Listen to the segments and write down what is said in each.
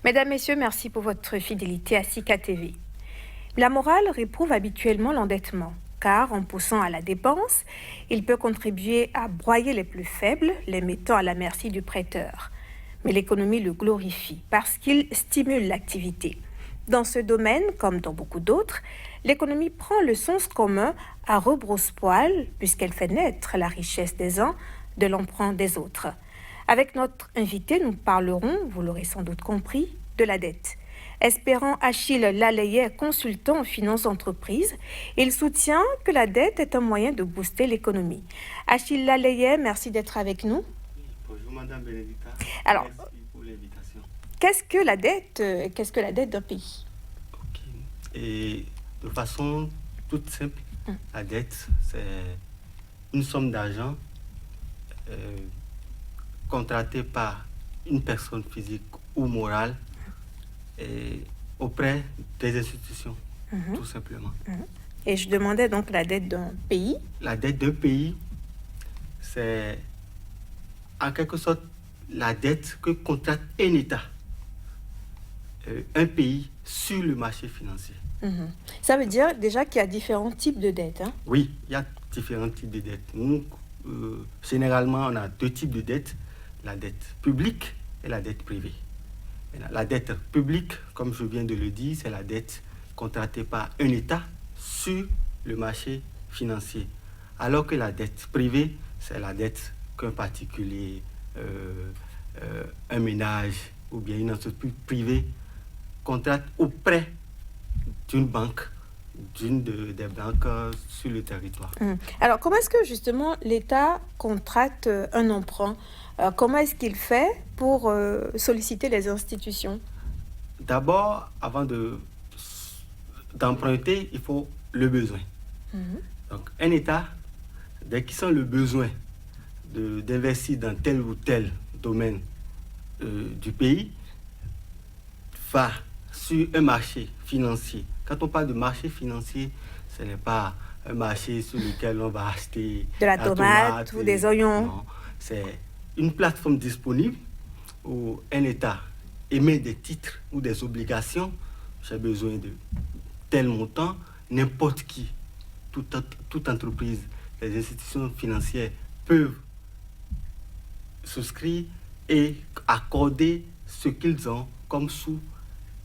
Mesdames, Messieurs, merci pour votre fidélité à Sika TV. La morale réprouve habituellement l'endettement, car en poussant à la dépense, il peut contribuer à broyer les plus faibles, les mettant à la merci du prêteur. Mais l'économie le glorifie parce qu'il stimule l'activité. Dans ce domaine, comme dans beaucoup d'autres, l'économie prend le sens commun à rebrousse-poil puisqu'elle fait naître la richesse des uns de l'emprunt des autres. Avec notre invité, nous parlerons, vous l'aurez sans doute compris, de la dette. Espérant Achille Laleyet, consultant en finances entreprises, il soutient que la dette est un moyen de booster l'économie. Achille Laleyet, merci d'être avec nous. Bonjour Madame Bénédicta. Alors, Merci pour l'invitation. Qu'est-ce que la dette d'un pays? Ok. Et de façon toute simple, la dette, c'est une somme d'argent contractée par une personne physique ou morale auprès des institutions, tout simplement. Et je demandais donc la dette d'un pays. La dette d'un pays, c'est en quelque sorte la dette que contracte un État, un pays, sur le marché financier. Ça veut dire déjà qu'il y a différents types de dettes. Hein? Oui, il y a différents types de dettes. Nous, généralement, on a deux types de dettes, la dette publique et la dette privée. La dette publique, comme je viens de le dire, c'est la dette contractée par un État sur le marché financier. Alors que la dette privée, c'est la dette qu'un particulier, un ménage ou bien une entreprise privée contracte auprès d'une banque, des banques sur le territoire. Alors, comment est-ce que justement l'État contracte un emprunt? Comment est-ce qu'il fait pour solliciter les institutions? D'abord, avant d'emprunter, il faut le besoin. Donc, un État, dès qu'il sent le besoin d'investir dans tel ou tel domaine du pays, va sur un marché financier. Quand on parle de marché financier, ce n'est pas un marché sur lequel on va acheter de la tomate ou des oignons. Non, c'est une plateforme disponible où un État émet des titres ou des obligations. J'ai besoin de tel montant, n'importe qui, toute entreprise, les institutions financières peuvent souscrire et accorder ce qu'ils ont comme sous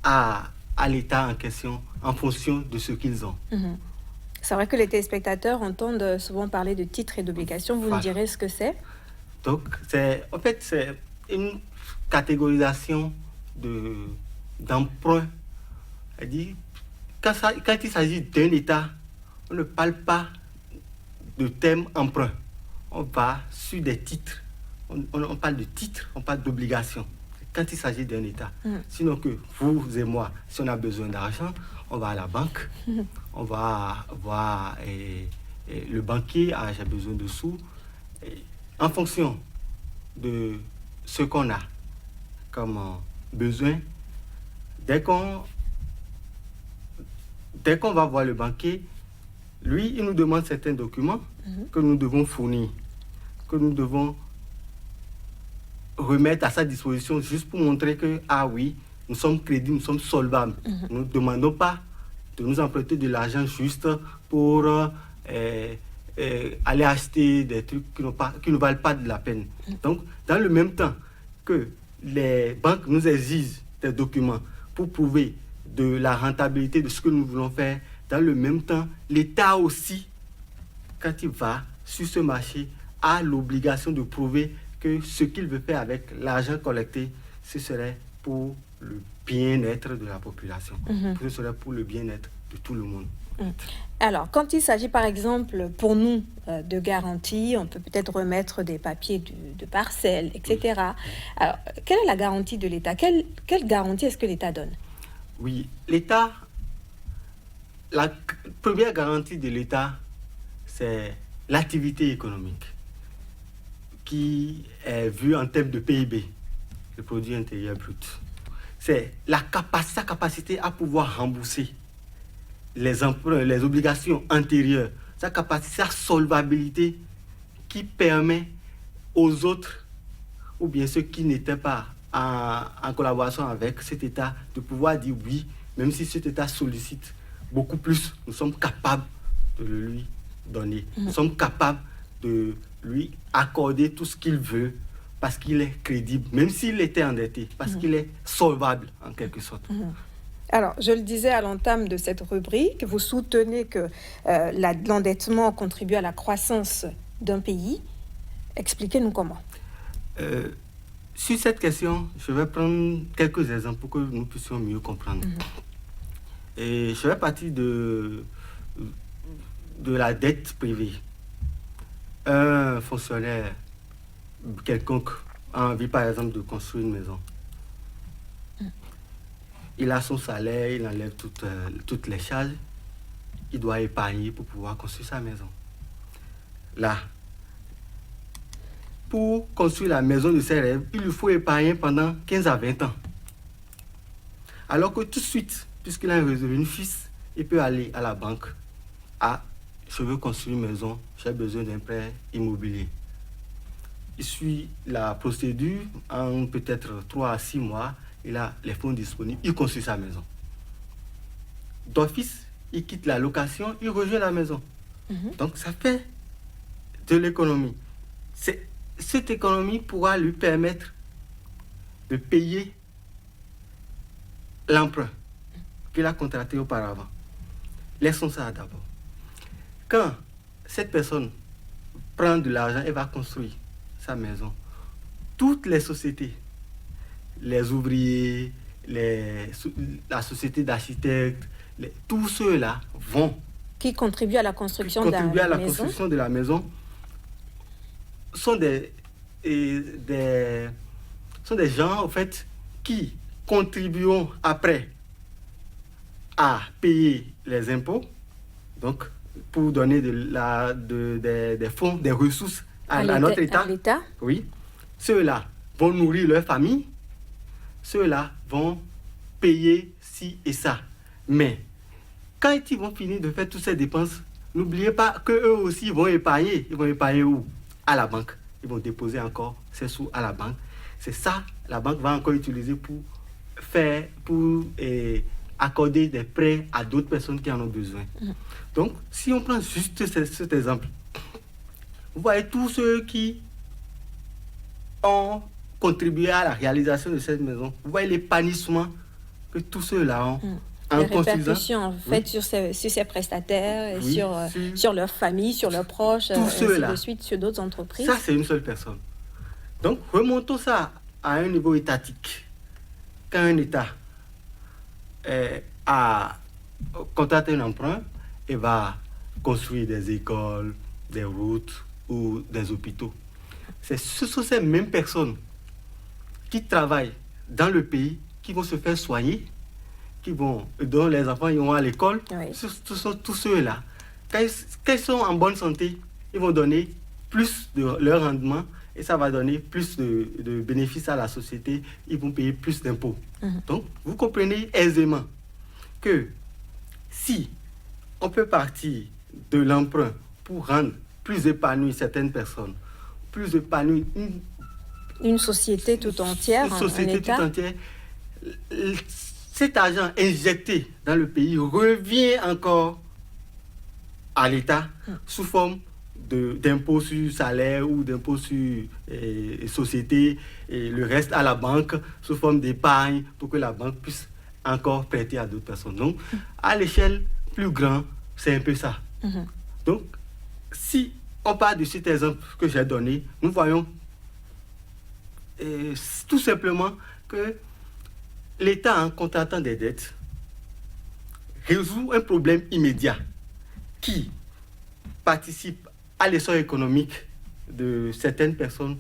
à l'État en question en fonction de ce qu'ils ont. C'est vrai que les téléspectateurs entendent souvent parler de titres et d'obligations. Vous nous direz ce que c'est? Donc, c'est une catégorisation d'emprunt. C'est-à-dire, quand il s'agit d'un État, on ne parle pas de thème emprunt. On va sur des titres. On parle de titres, on parle d'obligations. Quand il s'agit d'un État. Sinon que vous et moi, si on a besoin d'argent, on va à la banque, on va voir le banquier, j'ai besoin de sous. En fonction de ce qu'on a comme besoin, dès qu'on va voir le banquier, lui, il nous demande certains documents que nous devons fournir, que nous devons remettre à sa disposition juste pour montrer que, ah oui, nous sommes crédibles, nous sommes solvables. Nous ne demandons pas de nous emprunter de l'argent juste pour aller acheter des trucs qui ne valent pas de la peine. Donc, dans le même temps que les banques nous exigent des documents pour prouver de la rentabilité de ce que nous voulons faire, dans le même temps, l'État aussi, quand il va sur ce marché, a l'obligation de prouver que ce qu'il veut faire avec l'argent collecté, ce serait pour le bien-être de la population. Ce serait pour le bien-être de tout le monde. Alors, quand il s'agit par exemple pour nous de garantie, on peut peut-être remettre des papiers de parcelles, etc. Alors, quelle est la garantie de l'État? Quelle garantie est-ce que l'État donne? Oui, l'État, la première garantie de l'État, c'est l'activité économique qui est vue en termes de PIB, le produit intérieur brut. C'est sa capacité à pouvoir rembourser les emprunts, les obligations antérieures, sa capacité, sa solvabilité qui permet aux autres, ou bien ceux qui n'étaient pas en collaboration avec cet État, de pouvoir dire oui, même si cet État sollicite beaucoup plus, nous sommes capables de le lui donner. Nous sommes capables de lui accorder tout ce qu'il veut parce qu'il est crédible, même s'il était endetté, parce qu'il est solvable en quelque sorte. Alors, je le disais à l'entame de cette rubrique, vous soutenez que l'endettement contribue à la croissance d'un pays. Expliquez-nous comment. Sur cette question, je vais prendre quelques exemples pour que nous puissions mieux comprendre. Et je vais partir de la dette privée. Un fonctionnaire quelconque a envie, par exemple, de construire une maison. Il a son salaire, il enlève toutes les charges. Il doit épargner pour pouvoir construire sa maison. Là, pour construire la maison de ses rêves, il lui faut épargner pendant 15 à 20 ans. Alors que tout de suite, puisqu'il a un revenu fixe, il peut aller à la banque. Ah, je veux construire une maison, j'ai besoin d'un prêt immobilier. Il suit la procédure, en peut-être 3 à 6 mois, il a les fonds disponibles, il construit sa maison. D'office, il quitte la location, il rejoint la maison. Donc ça fait de l'économie. Cette économie pourra lui permettre de payer l'emprunt qu'il a contracté auparavant. Laissons ça d'abord. Quand cette personne prend de l'argent et va construire sa maison, toutes les sociétés, les ouvriers, la société d'architectes, tous ceux-là vont... Qui contribuent à la construction de la maison sont des gens, en fait, qui contribueront après à payer les impôts, donc pour donner des fonds, des ressources à notre État. Oui. Ceux-là vont nourrir leur famille, ceux-là vont payer ci et ça. Mais quand ils vont finir de faire toutes ces dépenses, n'oubliez pas qu'eux aussi vont épargner. Ils vont épargner où? À la banque. Ils vont déposer encore ces sous à la banque. C'est ça, la banque va encore utiliser pour accorder des prêts à d'autres personnes qui en ont besoin. Donc, si on prend juste cet exemple, vous voyez tous ceux qui ont contribué à la réalisation de cette maison, vous voyez l'épanouissement que tous ceux-là ont. Les répercussions en fait sur ces prestataires, et sur leur famille, sur leurs proches, ainsi de suite, sur d'autres entreprises. Ça, c'est une seule personne. Donc, remontons ça à un niveau étatique. Quand un État a contracté un emprunt et va construire des écoles, des routes ou des hôpitaux, ce sont ces mêmes personnes qui travaillent dans le pays, qui vont se faire soigner, dont les enfants iront à l'école. Ce sont tous ceux-là. Quand ils sont en bonne santé, ils vont donner plus de leur rendement et ça va donner plus de bénéfices à la société. Ils vont payer plus d'impôts. Donc, vous comprenez aisément que si on peut partir de l'emprunt pour rendre plus épanouies certaines personnes, plus épanouie une société tout entière, cet argent injecté dans le pays revient encore à l'État sous forme d'impôts sur salaire ou d'impôts sur société, et le reste à la banque sous forme d'épargne pour que la banque puisse encore prêter à d'autres personnes. Donc, à l'échelle plus grande, c'est un peu ça. Donc, si on part de cet exemple que j'ai donné, nous voyons tout simplement que l'État, en contractant des dettes, résout un problème immédiat qui participe à l'essor économique de certaines personnes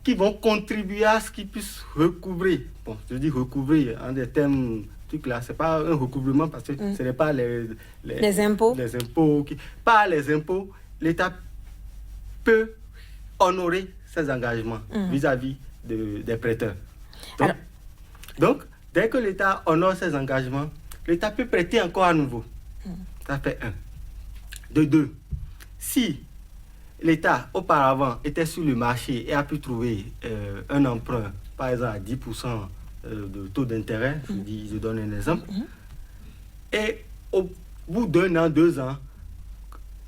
qui vont contribuer à ce qu'ils puissent recouvrer. Bon, je dis recouvrer en des termes trucs là, c'est pas un recouvrement parce que ce n'est pas les impôts. Les impôts par les impôts, l'État peut honorer ses engagements vis-à-vis des prêteurs. Donc, dès que l'État honore ses engagements, l'État peut prêter encore à nouveau. Ça fait 1. De 2, si l'État, auparavant, était sur le marché et a pu trouver un emprunt par exemple, à 10% de taux d'intérêt, je donne un exemple, et au bout d'1 an, 2 ans,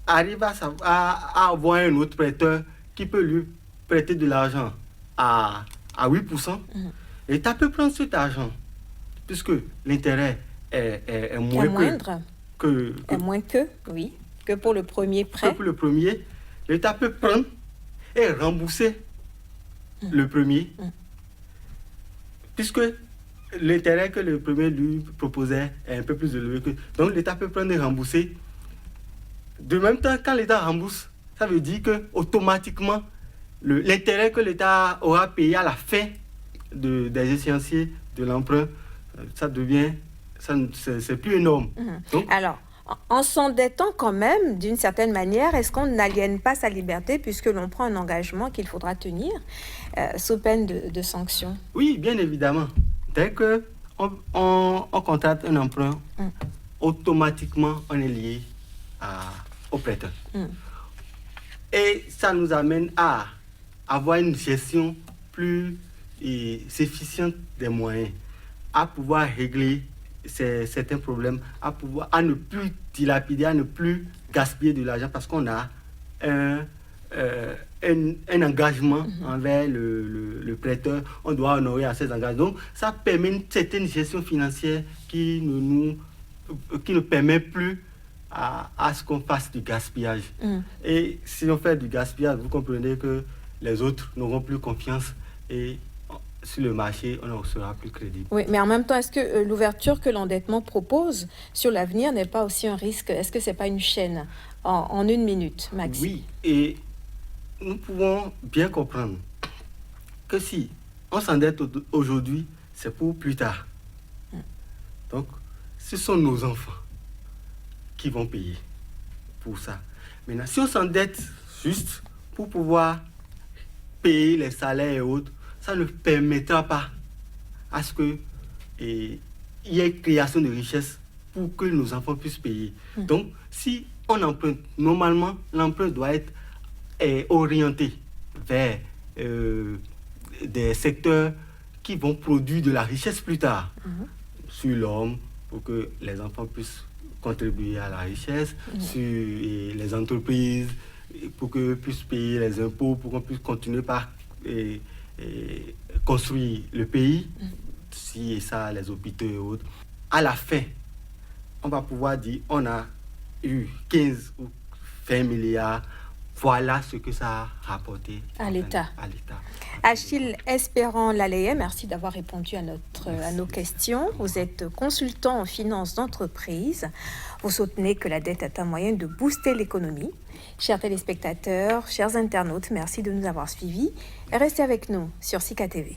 arrive à avoir un autre prêteur qui peut lui prêter de l'argent à 8%, l'État peut prendre cet argent, puisque l'intérêt est moindre que pour le premier prêt. Que pour le premier, l'État peut prendre et rembourser le premier, puisque l'intérêt que le premier lui proposait est un peu plus élevé que... Donc l'État peut prendre et rembourser. De même temps, quand l'État rembourse, ça veut dire que automatiquement l'intérêt que l'État aura payé à la fin des échéanciers de l'emprunt, ça devient... c'est plus énorme. Donc, alors, en s'endettant quand même, d'une certaine manière, est-ce qu'on n'aliène pas sa liberté puisque l'on prend un engagement qu'il faudra tenir sous peine de sanctions? Oui, bien évidemment. Dès qu'on contracte un emprunt, automatiquement, on est lié au prêteur. Et ça nous amène à avoir une gestion plus efficiente des moyens, à pouvoir régler certains problèmes, à ne plus dilapider, à ne plus gaspiller de l'argent parce qu'on a un engagement envers le prêteur. On doit honorer à ces engagements. Donc, ça permet une certaine gestion financière qui ne permet plus à ce qu'on fasse du gaspillage. Et si on fait du gaspillage, vous comprenez que les autres n'auront plus confiance et sur le marché, on ne sera plus crédible. Oui, mais en même temps, est-ce que l'ouverture que l'endettement propose sur l'avenir n'est pas aussi un risque? Est-ce que ce n'est pas une chaîne? En 1 minute, Maxime. Oui, et nous pouvons bien comprendre que si on s'endette aujourd'hui, c'est pour plus tard. Donc, ce sont nos enfants qui vont payer pour ça. Maintenant, si on s'endette juste pour pouvoir payer les salaires et autres, ça ne permettra pas à ce qu'il y ait création de richesses pour que nos enfants puissent payer. Donc, si on emprunte, normalement, l'emprunt doit être orienté vers des secteurs qui vont produire de la richesse plus tard sur l'homme, pour que les enfants puissent contribuer à la richesse, sur les entreprises, pour qu'eux puissent payer les impôts, pour qu'on puisse continuer par construire le pays, si et ça, les hôpitaux et autres. À la fin, on va pouvoir dire on a eu 15 ou 20 milliards. Voilà ce que ça a rapporté à l'État. Achille Espérant-Laleye, merci d'avoir répondu à nos questions. Vous êtes consultant en finances d'entreprise. Vous soutenez que la dette est un moyen de booster l'économie. Chers téléspectateurs, chers internautes, merci de nous avoir suivis. Restez avec nous sur SICA TV.